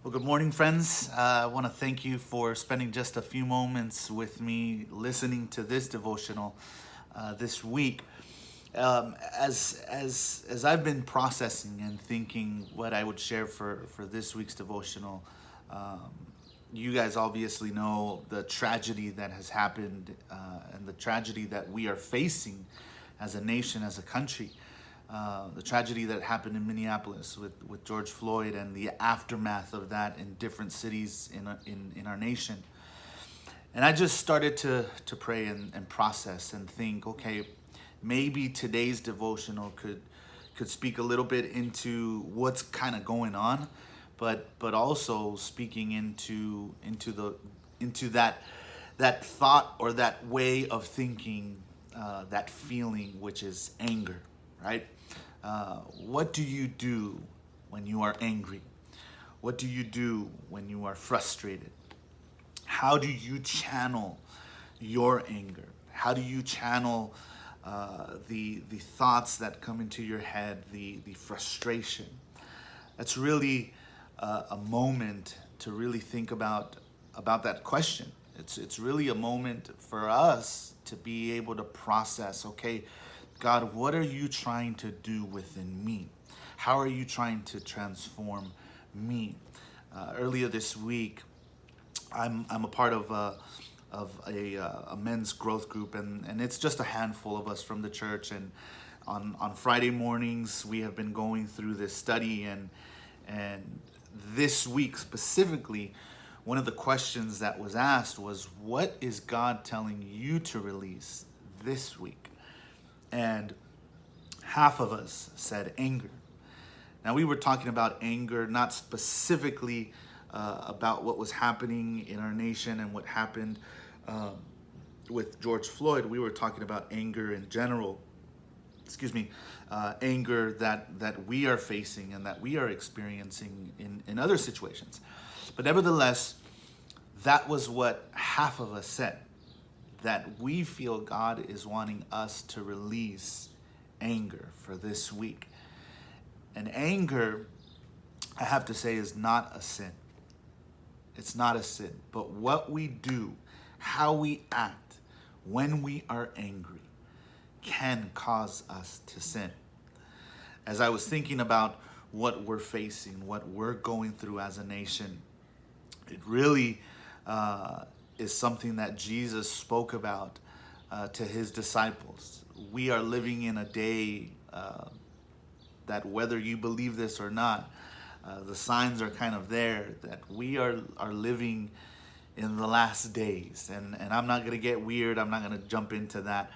Well, good morning, friends. I want to thank you for spending just a few moments with me listening to this devotional this week. As I've been processing and thinking what I would share for this week's devotional, um, you guys obviously know the tragedy that has happened and the tragedy that we are facing as a nation, as a country. The tragedy that happened in Minneapolis with George Floyd and the aftermath of that in different cities in our nation. And I just started to pray and process and think, okay, maybe today's devotional could speak a little bit into what's kind of going on, but also speaking into that thought or that way of thinking, that feeling, which is anger, right? What do you do when you are angry? What do you do when you are frustrated? How do you channel your anger? How do you channel the thoughts that come into your head, the frustration? That's really a moment to really think about that question. It's really a moment for us to be able to process, okay, God, what are you trying to do within me? How are you trying to transform me? Earlier this week, I'm a part of a men's growth group, and it's just a handful of us from the church. And on Friday mornings, we have been going through this study, and this week specifically, one of the questions that was asked was, what is God telling you to release this week? And half of us said anger. Now, we were talking about anger, not specifically about what was happening in our nation and what happened um, with George Floyd. We were talking about anger in general. Anger that we are facing and that we are experiencing in other situations. But nevertheless, that was what half of us said, that we feel God is wanting us to release anger for this week. And anger, I have to say, is not a sin. It's not a sin. But what we do, how we act when we are angry, can cause us to sin. As I was thinking about what we're facing, what we're going through as a nation, it really is something that Jesus spoke about to his disciples. We are living in a day that, whether you believe this or not, the signs are kind of there that we are living in the last days. And I'm not going to get weird. I'm not going to jump into that.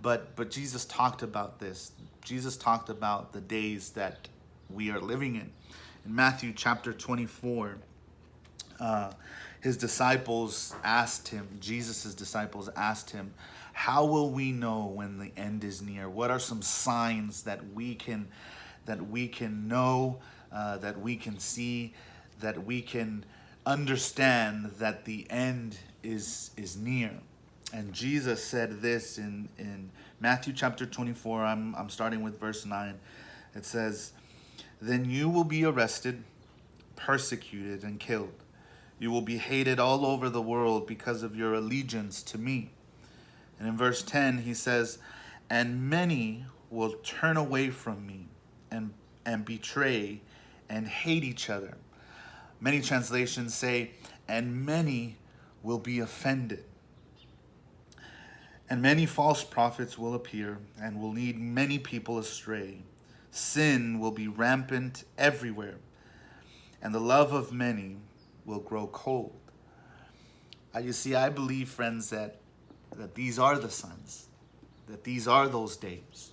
But Jesus talked about this. Jesus talked about the days that we are living in. In Matthew chapter 24, his disciples asked him, Jesus' disciples asked him, how will we know when the end is near? What are some signs that we can know, that we can see, that we can understand that the end is near? And Jesus said this in Matthew chapter 24. I'm starting with verse 9. It says, then you will be arrested, persecuted, and killed. You will be hated all over the world because of your allegiance to me. And in verse 10, he says, and many will turn away from me and betray and hate each other. Many translations say, and many will be offended. And many false prophets will appear and will lead many people astray. Sin will be rampant everywhere, and the love of many will grow cold. You see, I believe, friends, that these are the signs, that these are those days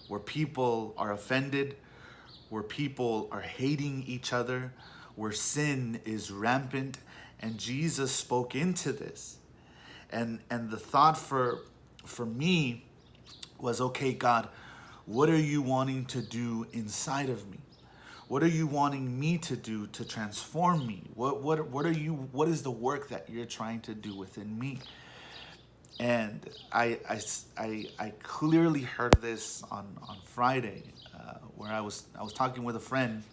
where people are offended, where people are hating each other, where sin is rampant, and Jesus spoke into this. And the thought for me was, okay, God, what are you wanting to do inside of me? What are you wanting me to do to transform me? What is the work that you're trying to do within me? And I clearly heard this on Friday, where I was talking with a friend,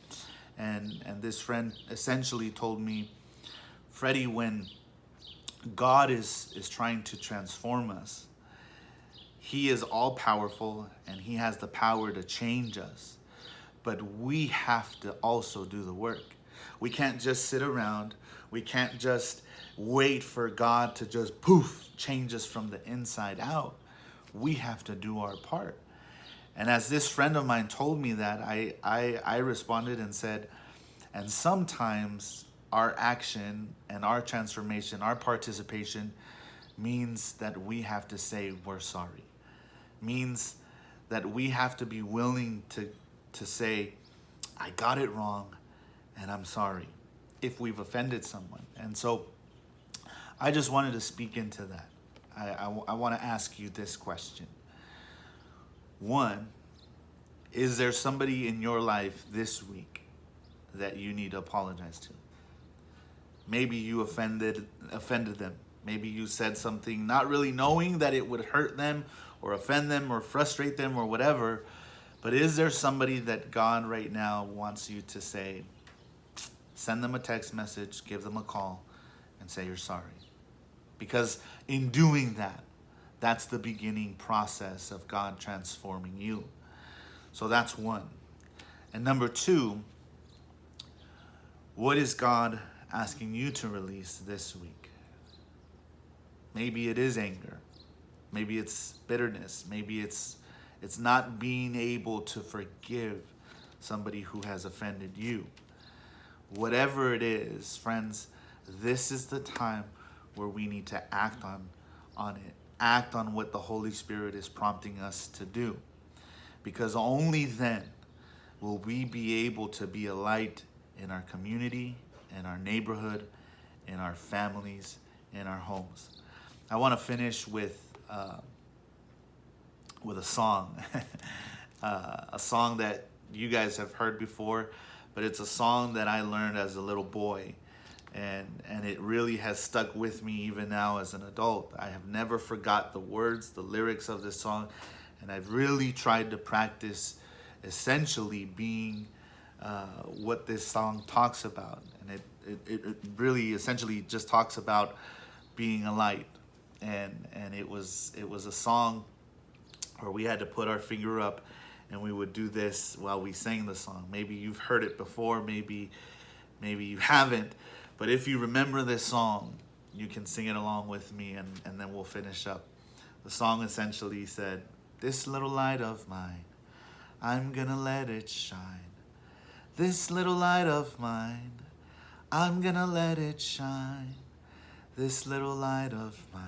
And this friend essentially told me, Freddie, when God is trying to transform us, He is all powerful and He has the power to change us. But we have to also do the work. We can't just sit around. We can't just wait for God to just poof, change us from the inside out. We have to do our part. And as this friend of mine told me that, I responded and said, and sometimes our action and our transformation, our participation means that we have to say we're sorry. Means that we have to be willing to say, I got it wrong and I'm sorry if we've offended someone. And so I just wanted to speak into that. I want to ask you this question. One, is there somebody in your life this week that you need to apologize to? Maybe you offended them. Maybe you said something not really knowing that it would hurt them or offend them or frustrate them or whatever. But is there somebody that God right now wants you to say, send them a text message, give them a call, and say you're sorry? Because in doing that, that's the beginning process of God transforming you. So that's one. And number two, what is God asking you to release this week? Maybe it is anger. Maybe it's bitterness. Maybe it's not being able to forgive somebody who has offended you. Whatever it is, friends, this is the time where we need to act on it. Act on what the Holy Spirit is prompting us to do. Because only then will we be able to be a light in our community, in our neighborhood, in our families, in our homes. I want to finish with a song. A song that you guys have heard before, but it's a song that I learned as a little boy. And it really has stuck with me even now as an adult. I have never forgot the words, the lyrics of this song, and I've really tried to practice essentially being what this song talks about. And it really essentially just talks about being a light. And it was a song where we had to put our finger up and we would do this while we sang the song. Maybe you've heard it before, maybe you haven't. But if you remember this song, you can sing it along with me, and then we'll finish up. The song essentially said, this little light of mine, I'm gonna let it shine. This little light of mine, I'm gonna let it shine. This little light of mine,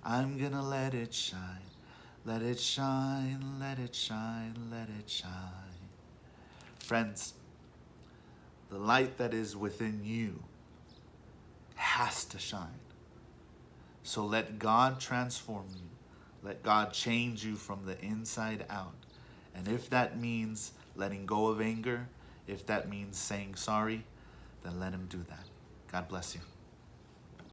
I'm gonna let it shine. Let it shine, let it shine, let it shine. Friends, the light that is within you has to shine. So let God transform you. Let God change you from the inside out. And if that means letting go of anger, if that means saying sorry, then let Him do that. God bless you.